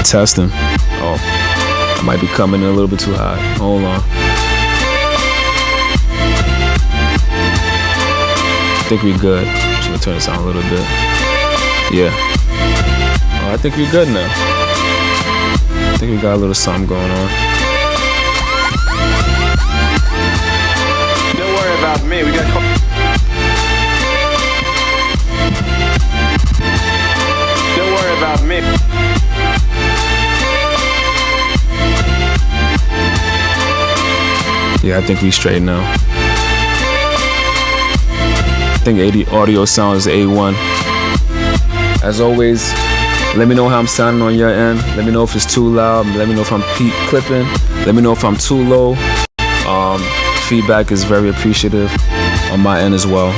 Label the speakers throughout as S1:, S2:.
S1: testing. Oh, I might be coming in a little bit too high. Hold on. I think we're good. Just gonna turn this on a little bit. Yeah. Oh, I think we're good now. I think we got a little something going on.
S2: Don't worry about me. We got. Don't worry about me.
S1: Yeah, I think we straight now. I think audio sound is A1. As always, let me know how I'm sounding on your end. Let me know if it's too loud. Let me know if I'm clipping. Let me know if I'm too low. Feedback is very appreciative on my end as well.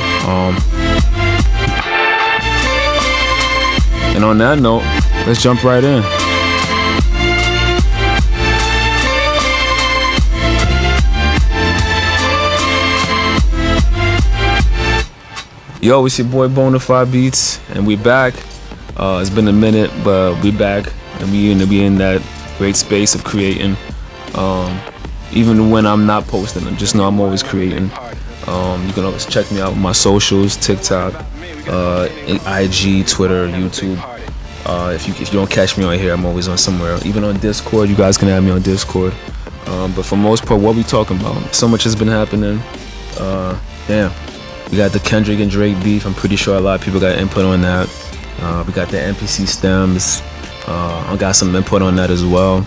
S1: And on that note, let's jump right in. Yo, it's your boy Bonafide Beats, and we back. It's been a minute, but we back, and we in that great space of creating. Even when I'm not posting, just know I'm always creating. You can always check me out on my socials: TikTok, IG, Twitter, YouTube. If you don't catch me on here, I'm always on somewhere. Even on Discord, you guys can add me on Discord. But for most part, what we talking about? So much has been happening. Damn. We got the Kendrick and Drake beef. I'm pretty sure a lot of people got input on that. We got the NPC stems. I got some input on that as well.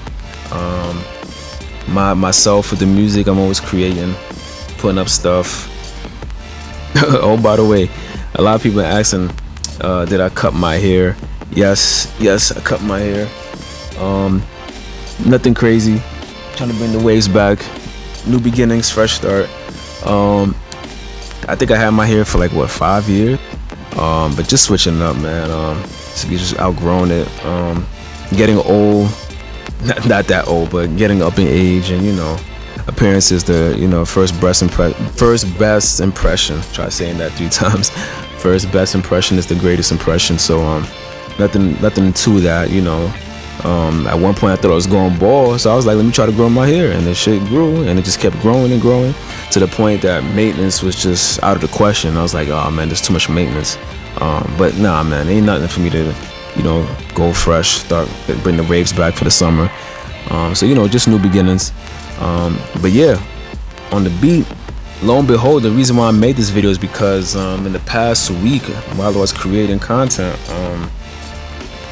S1: Myself with the music, I'm always creating, putting up stuff. Oh, by the way, a lot of people are asking, did I cut my hair? Yes, I cut my hair. Nothing crazy. Trying to bring the waves back. New beginnings, fresh start. I think I had my hair for like 5 years, but just switching up, man. Just outgrown it. Getting old, not that old, but getting up in age, and appearance is the first best impression. Try saying that 3 times. First best impression is the greatest impression. So nothing to that. At one point I thought I was going bald, so I was like, let me try to grow my hair, and the shit grew, and it just kept growing and growing to the point that maintenance was just out of the question. I was like, oh man, there's too much maintenance. But nah, man, ain't nothing for me to go fresh, start bring the waves back for the summer. So just new beginnings. But yeah, on the beat, lo and behold, the reason why I made this video is because in the past week while I was creating content,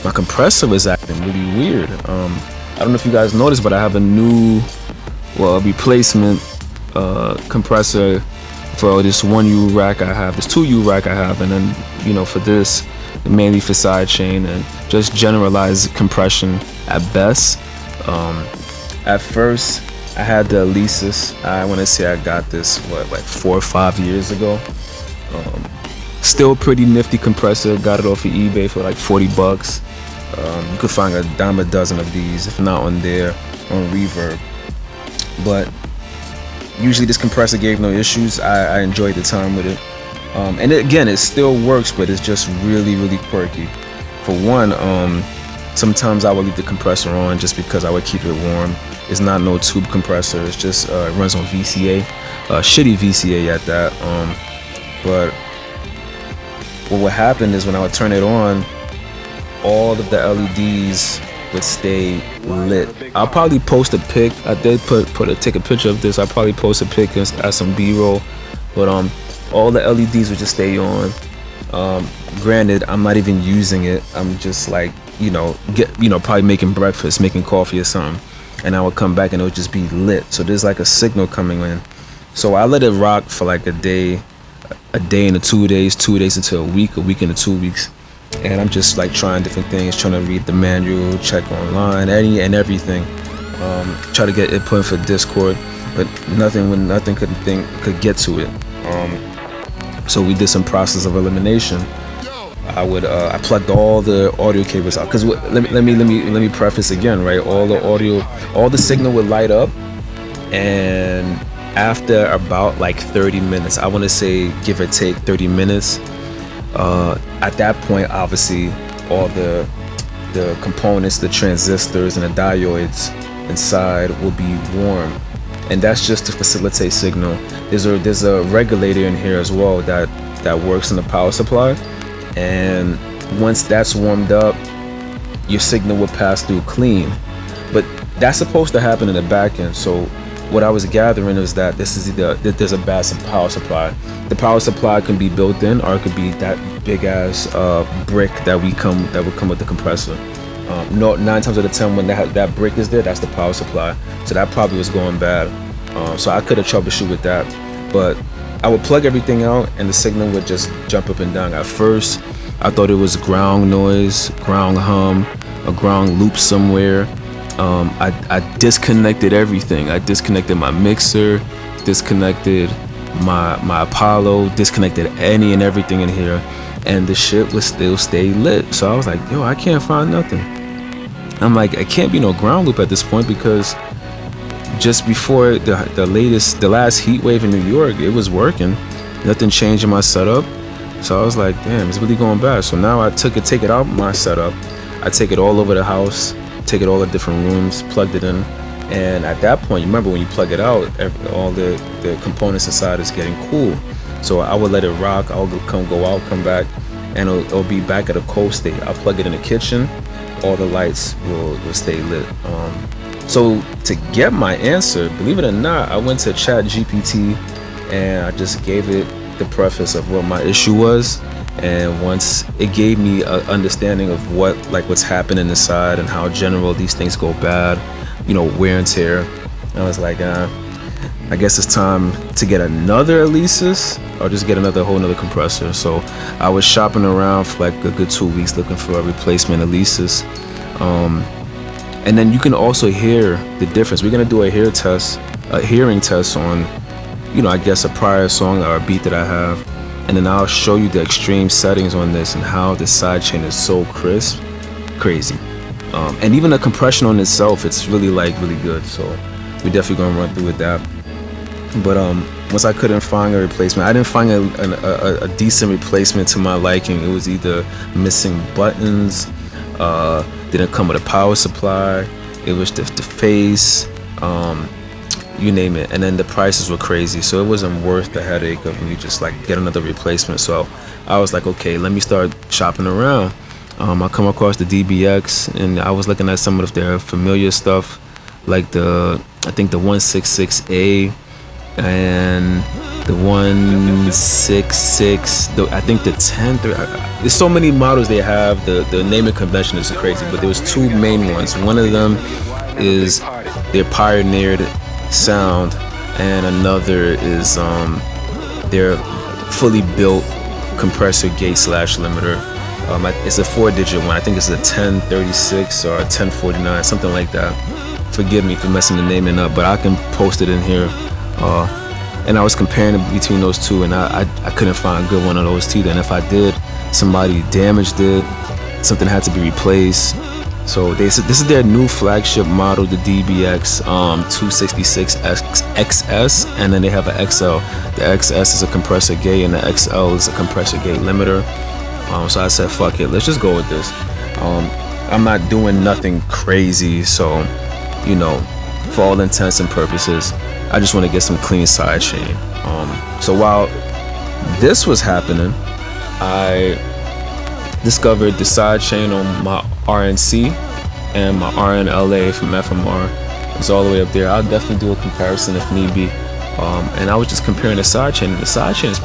S1: my compressor was acting really weird. I don't know if you guys noticed, but I have a replacement compressor for this 1U rack I have, this 2U rack I have, and then for this, mainly for sidechain and just generalized compression at best. At first, I had the Alesis. I want to say I got this 4 or 5 years ago. Still pretty nifty compressor. Got it off of eBay for like $40. You could find a dime a dozen of these, if not on there, on Reverb. But usually this compressor gave no issues. I enjoyed the time with it. And again, it still works, but it's just really, really quirky. For one, sometimes I would leave the compressor on just because I would keep it warm. It's not no tube compressor. It's just it runs on VCA, shitty VCA at that. But what would happen is when I would turn it on, all of the LEDs would stay lit. I'll probably post a pic. I did take a picture of this. I'll probably post a pic as some B-roll. But all the LEDs would just stay on. Granted, I'm not even using it. I'm just like, probably making breakfast, making coffee or something. And I would come back and it would just be lit. So there's like a signal coming in. So I let it rock for like a day into 2 days, 2 days into a week into 2 weeks. And I'm just like trying different things, trying to read the manual, check online, any and everything. Try to get input for Discord, but nothing could get to it. So we did some process of elimination. I plugged all the audio cables out, because let me preface again, right? All the signal would light up, and after about like 30 minutes, I want to say give or take 30 minutes, at that point obviously all the the components, the transistors and the diodes inside will be warm, and that's just to facilitate signal. There's a regulator in here as well that works in the power supply, and once that's warmed up, your signal will pass through clean. But that's supposed to happen in the back end. So what I was gathering is that this is that there's a bad power supply. The power supply can be built in, or it could be that big ass brick that would come with the compressor. No, 9 times out of 10 when that brick is there, that's the power supply. So that probably was going bad. So I could have troubleshoot with that, but I would plug everything out and the signal would just jump up and down. At first, I thought it was ground noise, ground hum, a ground loop somewhere. I disconnected everything. I disconnected my mixer, disconnected my Apollo, disconnected any and everything in here, and the shit would still stay lit. So I was like, yo, I can't find nothing. I'm like, it can't be no ground loop at this point, because just before the last heat wave in New York, it was working. Nothing changed in my setup. So I was like, damn, it's really going bad. So now I take it out my setup. I take it all over the house, take it all the different rooms, plugged it in. And at that point, you remember when you plug it out, all the components inside is getting cool. So I would let it rock. I'll go out, come back, and it'll be back at a cold state. I'll plug it in the kitchen. All the lights will stay lit. So to get my answer, believe it or not, I went to ChatGPT and I just gave it the preface of what my issue was. And once it gave me an understanding of what's happening inside and how general these things go bad, wear and tear, I was like, I guess it's time to get another Alesis or just get whole nother compressor. So I was shopping around for like a good 2 weeks looking for a replacement Alesis. And then you can also hear the difference. We're gonna do a hearing test on, I guess a prior song or a beat that I have. And then I'll show you the extreme settings on this and how the sidechain is so crisp, crazy. And even the compression on itself, it's really good. So we're definitely gonna run through with that. But once I couldn't find a replacement, I didn't find a decent replacement to my liking. It was either missing buttons, didn't come with a power supply, it was the face, you name it, and then the prices were crazy, so it wasn't worth the headache of me just like get another replacement. So I was like, okay, let me start shopping around. I come across the DBX and I was looking at some of their familiar stuff, like I think the 166A and the 166, I think the 10. There's so many models they have. The naming convention is crazy, but there was 2 main ones. One of them is their pioneered sound, and another is their fully built compressor gate / limiter. It's a 4-digit one. I think it's a 1036 or a 1049, something like that. Forgive me for messing the naming up, but I can post it in here. And I was comparing it between those two, and I couldn't find a good one of those two. And if I did, somebody damaged it, something had to be replaced. So this is their new flagship model, the DBX 266 XS, and then they have an XL. The XS is a compressor gate, and the XL is a compressor gate limiter. So I said, fuck it, let's just go with this. I'm not doing nothing crazy, so for all intents and purposes, I just want to get some clean sidechain. So while this was happening, I discovered the sidechain on my RNC and my RNLA from FMR. It's all the way up there. I'll definitely do a comparison if need be. And I was just comparing the sidechain. The sidechain is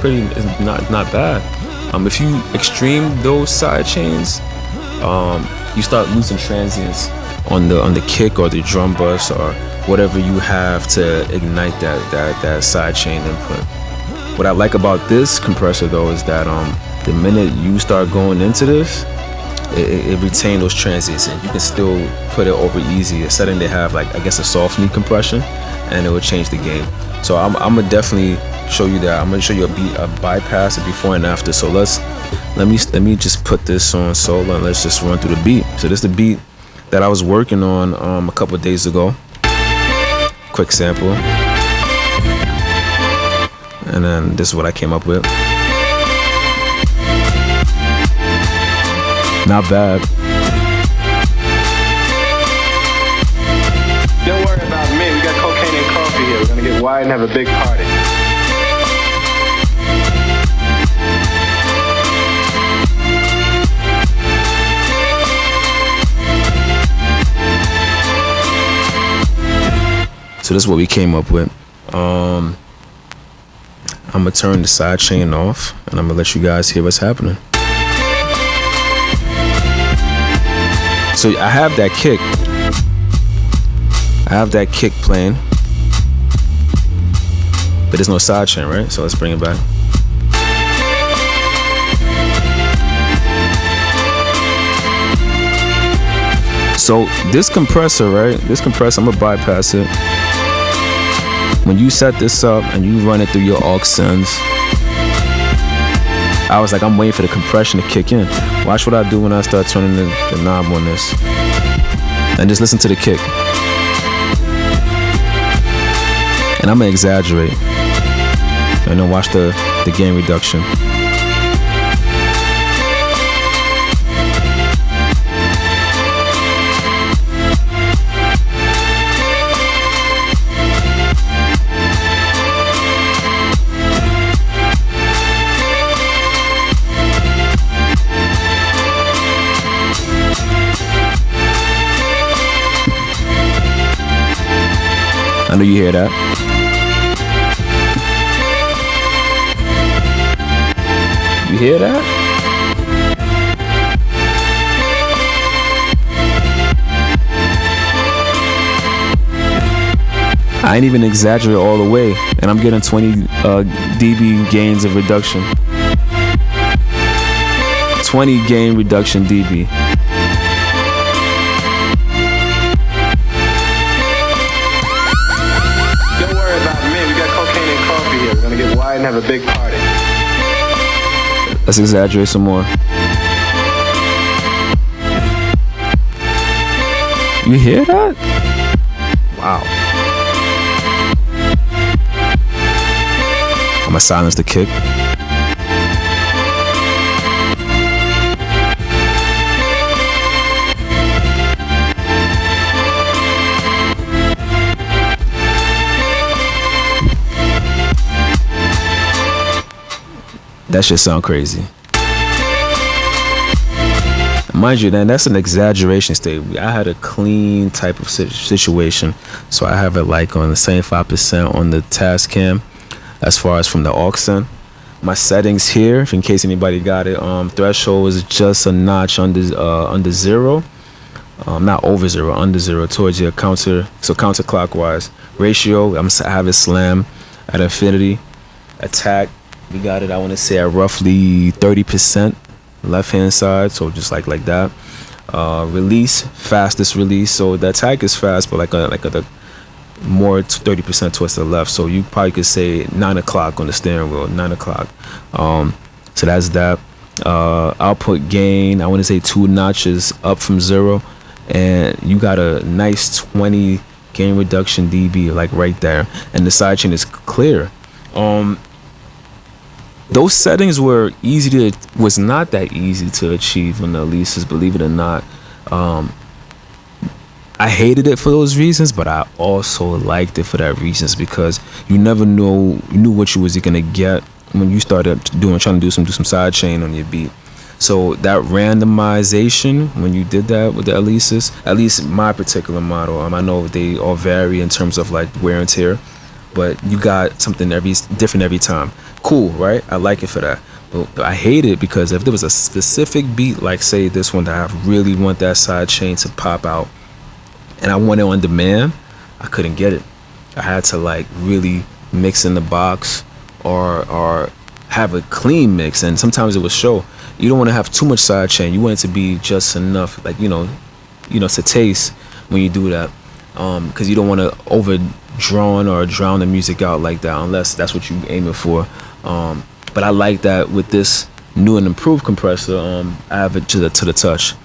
S1: not bad. If you extreme those sidechains, you start losing transients on the kick or the drum bus or whatever you have to ignite that sidechain input. What I like about this compressor though is that the minute you start going into this, it retains those transients, and you can still put it over easy. A setting they have, like I guess a soft knee compression, and it will change the game. So I'm gonna definitely show you that. I'm gonna show you a bypass, a before and after. So let me just put this on solo and let's just run through the beat. So this is the beat that I was working on a couple of days ago. Quick sample, and then this is what I came up with. Not bad.
S2: here. We're gonna get wide and have a big party.
S1: So this is what we came up with. I'm gonna turn the sidechain off, and I'm gonna let you guys hear what's happening. So I have that kick. I have that kick playing, but there's no sidechain, right? So let's bring it back. So this compressor, right? This compressor, I'm gonna bypass it. When you set this up and you run it through your aux sends, I was like, I'm waiting for the compression to kick in. Watch what I do when I start turning the knob on this. And just listen to the kick. And I'm gonna exaggerate. And then watch the gain reduction. I know you hear that. You hear that? I ain't even exaggerate all the way, and I'm getting 20 dB gains of reduction. 20 gain reduction dB.
S2: And have a big party.
S1: Let's exaggerate some more. You hear that? Wow. I'm gonna silence the kick. That shit sound crazy. Mind you, then that's an exaggeration state. I had a clean type of situation, so I have it like on the 75% on the task cam, as far as from the aux send. My settings here, if in case anybody got it, threshold is just a notch under zero, not over zero, under zero, towards your counter, so counterclockwise. Ratio, I have it slam at infinity. Attack, we got it, I want to say at roughly 30% left hand side, so just like that. Release, fastest release, so the attack is fast, but like a more 30% towards the left, so you probably could say 9 o'clock on the steering wheel, 9 o'clock. So that's that. Output gain, I want to say 2 notches up from zero, and you got a nice 20 gain reduction dB like right there, and the sidechain is clear. Those settings was not that easy to achieve on the Alesis, believe it or not. I hated it for those reasons, but I also liked it for that reasons, because you never knew what you was gonna get when you started trying to do some sidechain on your beat. So that randomization, when you did that with the Alesis, at least my particular model, I know they all vary in terms of like wear and tear, but you got something different every time. Cool, right? I like it for that. But I hate it because if there was a specific beat, like say this one, that I really want that sidechain to pop out, and I want it on demand, I couldn't get it. I had to like really mix in the box or have a clean mix, and sometimes it would show. You don't want to have too much sidechain. You want it to be just enough, like you know, to taste when you do that, because you don't want to overdrawn or drown the music out like that, unless that's what you're aiming for. But I like that with this new and improved compressor. I have it to the touch.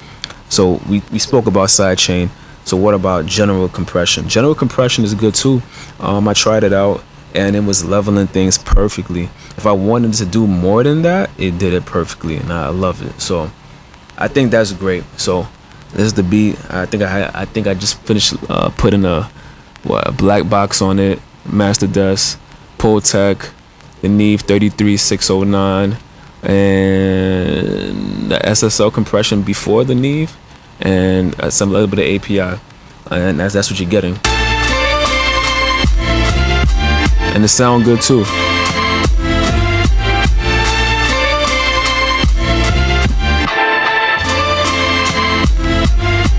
S1: So we spoke about sidechain. So what about general compression? General compression is good too. I tried it out and it was leveling things perfectly. If I wanted to do more than that, it did it perfectly, and I love it. So I think that's great. So this is the beat. I think I just finished putting a black box on it, Master Desk, Pultec, the Neve 33609, and the SSL compression before the Neve, and some little bit of API, and that's what you're getting. And it sound good too.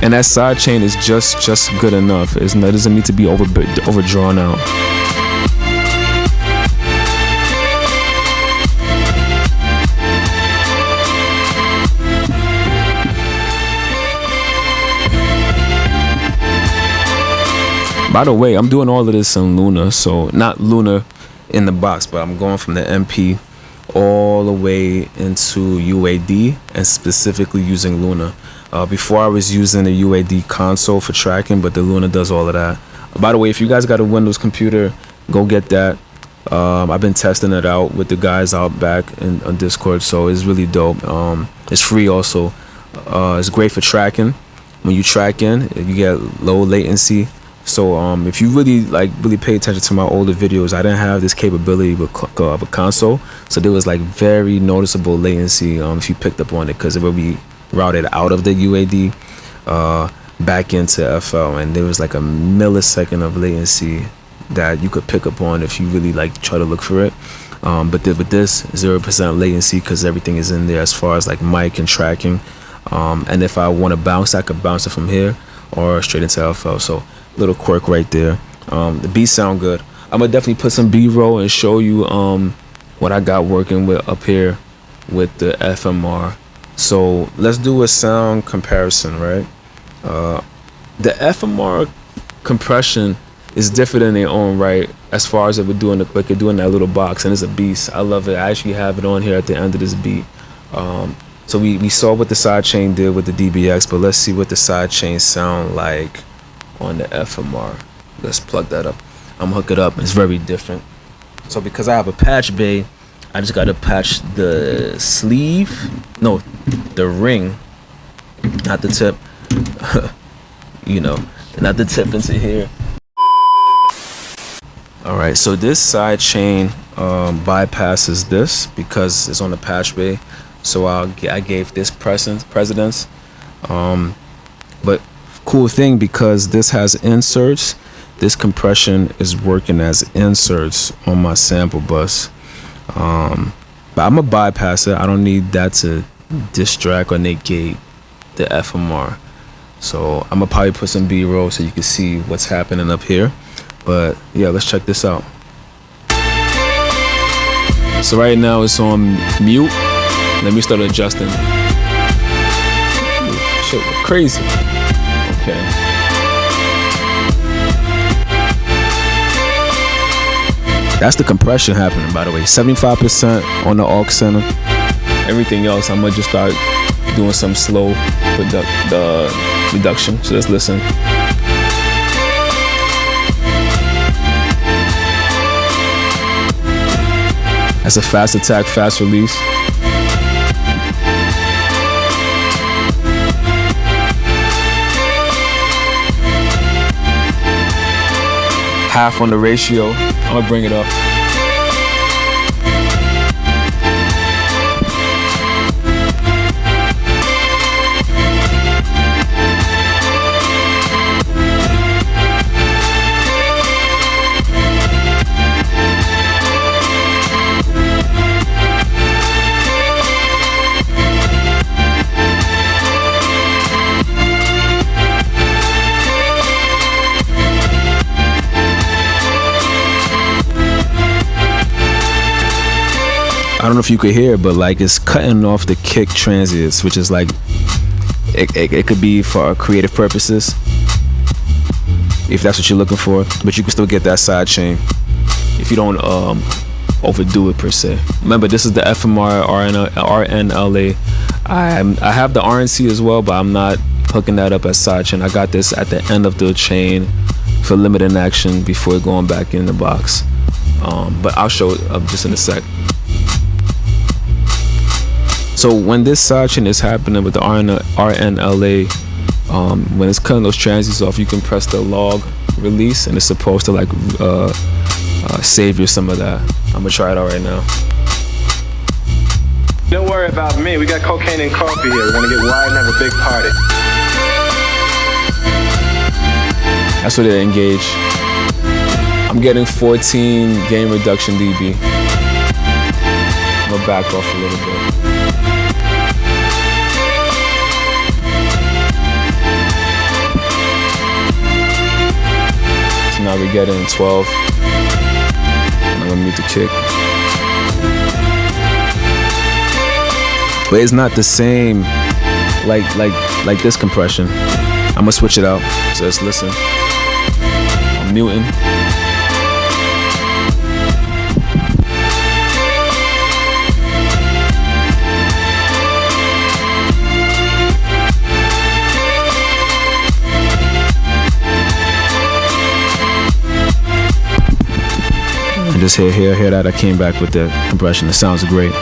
S1: And that sidechain is just good enough. It doesn't need to be overdrawn out. By the way, I'm doing all of this in Luna, so not Luna in the box, but I'm going from the MP all the way into UAD and specifically using Luna. Before I was using the UAD console for tracking, but the Luna does all of that. By the way, if you guys got a Windows computer, go get that. I've been testing it out with the guys out back on Discord, so it's really dope. It's free also. It's great for tracking. When you track in, you get low latency. So if you really pay attention to my older videos, I didn't have this capability of a console, so there was like very noticeable latency if you picked up on it, because it would be routed out of the UAD back into FL, and there was like a millisecond of latency that you could pick up on if you really like try to look for it. But with this 0% latency, because everything is in there as far as like mic and tracking, and if I want to bounce, I could bounce it from here or straight into FL. So little quirk right there. The beats sound good. I'm gonna definitely put some B-roll and show you what I got working with up here with the FMR. So let's do a sound comparison, right? The FMR compression is different in their own right, as far as it could do in that little box, and it's a beast. I love it. I actually have it on here at the end of this beat. So we saw what the sidechain did with the DBX, but let's see what the sidechain sound like on the FMR. Let's plug that up. I'm gonna hook it up. It's very different. So because I have a patch bay, I just gotta patch the sleeve, no, the ring, not the tip, you know, not the tip into here. All right, so this sidechain bypasses this because it's on the patch bay. So I gave this precedence. But cool thing, because this has inserts, this compression is working as inserts on my sample bus. But I'm gonna bypass it. I don't need that to distract or negate the FMR. So I'm gonna probably put some B-roll so you can see what's happening up here. But yeah, let's check this out. So right now it's on mute. Let me start adjusting. Ooh, shit, crazy. Okay. That's the compression happening, by the way. 75% on the aux center. Everything else, I'm gonna just start doing some slow reduction. So let's listen. That's a fast attack, fast release. Half on the ratio. I'm gonna bring it up. I don't know if you could hear, but like it's cutting off the kick transients, which is like it could be for creative purposes if that's what you're looking for, but you can still get that side chain if you don't overdo it per se. Remember, this is the FMR RNLA. I have the RNC as well, but I'm not hooking that up as side chain. I got this at the end of the chain for limited action before going back in the box. But I'll show it up just in a sec. So when this sidechain is happening with the RNLA, when it's cutting those transients off, you can press the log release, and it's supposed to like savor some of that. I'm gonna try it out right now.
S2: Don't worry about me. We got cocaine and coffee here. We're gonna get wide and have a big party.
S1: That's what they engage. I'm getting 14 gain reduction dB. I'm gonna back off a little bit. So now we're getting 12. I'm gonna mute the kick. But it's not the same like this compression. I'm gonna switch it out. So let's listen. I'm muting. And just hear that I came back with the compression. It sounds great.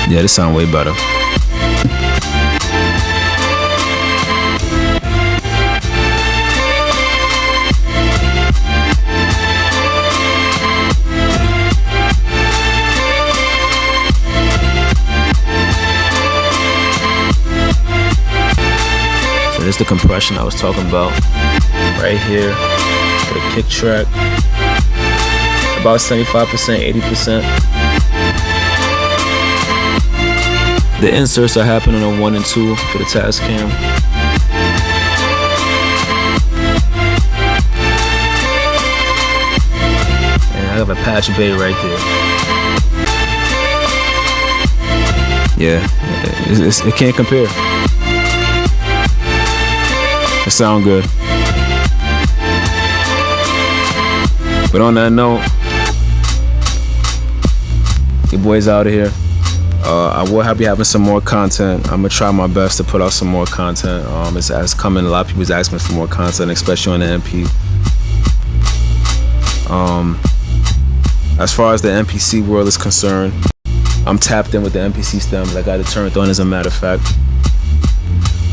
S1: Yeah, this sounds way better. So this is the compression I was talking about right here for the kick track. About 75%, 80%. The inserts are happening on 1 and 2 for the task cam. And I have a patch bay right there. Yeah, it can't compare. It sounds good. But on that note, your boy's out of here. I will be having some more content. I'm gonna try my best to put out some more content. It's coming. A lot of people's asking for more content, especially on the MP. As far as the MPC world is concerned, I'm tapped in with the MPC stems. I got it turned on, as a matter of fact.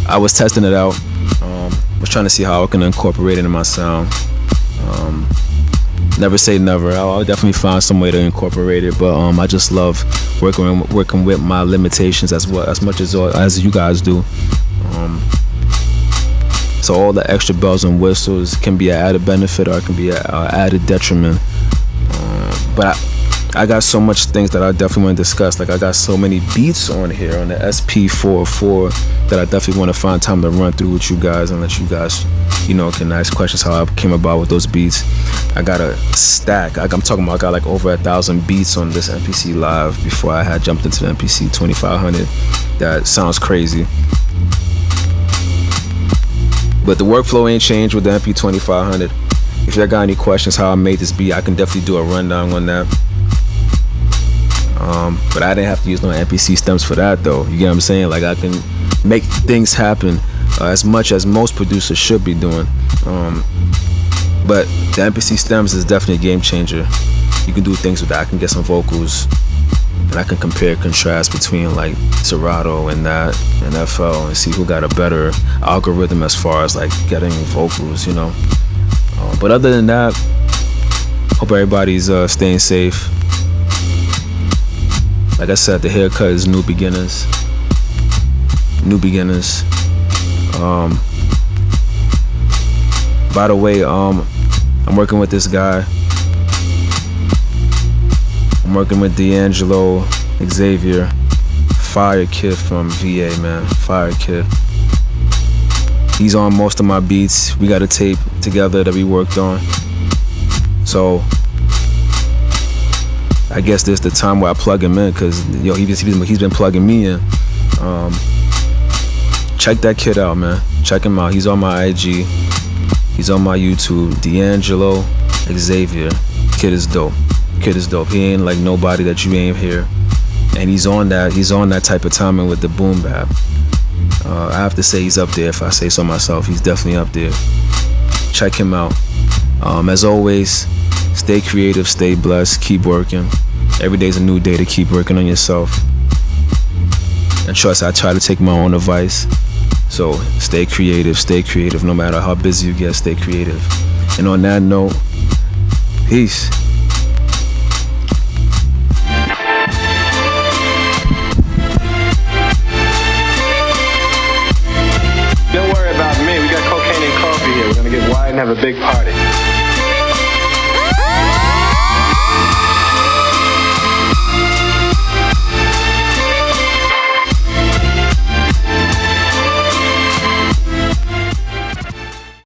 S1: I was testing it out. Was trying to see how I can incorporate it in my sound. Never say never. I'll definitely find some way to incorporate it, but I just love working with my limitations as much as you guys do. So all the extra bells and whistles can be an added benefit, or it can be an added detriment. But I got so much things that I definitely want to discuss. Like, I got so many beats on here on the SP404 that I definitely want to find time to run through with you guys and let you guys, can ask questions how I came about with those beats. I got a stack. I'm talking about, I got like over 1,000 beats on this MPC Live before I had jumped into the MPC 2500. That sounds crazy. But the workflow ain't changed with the MP 2500. If y'all got any questions how I made this beat, I can definitely do a rundown on that. But I didn't have to use no MPC stems for that, though. You get what I'm saying? Like, I can make things happen as much as most producers should be doing. But the MPC stems is definitely a game changer. You can do things with that. I can get some vocals, and I can compare and contrast between like Serato and that and FL, and see who got a better algorithm as far as like getting vocals, But other than that, hope everybody's staying safe. Like I said, the haircut is new beginners. By the way, I'm working with this guy. I'm working with D'Angelo Xavier. Fire kid from VA, man. Fire kid. He's on most of my beats. We got a tape together that we worked on. So I guess this is the time where I plug him in, because he's been plugging me in. Check that kid out, man. Check him out. He's on my IG. He's on my YouTube. D'Angelo Xavier. Kid is dope. He ain't like nobody that you ain't hear. And he's on that type of timing with the boom bap. I have to say he's up there. If I say so myself, he's definitely up there. Check him out. As always, stay creative, stay blessed, keep working. Every day's a new day to keep working on yourself. And trust, I try to take my own advice. So stay creative, no matter how busy you get, stay creative. And on that note, Peace.
S2: Don't worry about me. We got cocaine and coffee here. We're gonna get wide and have a big party.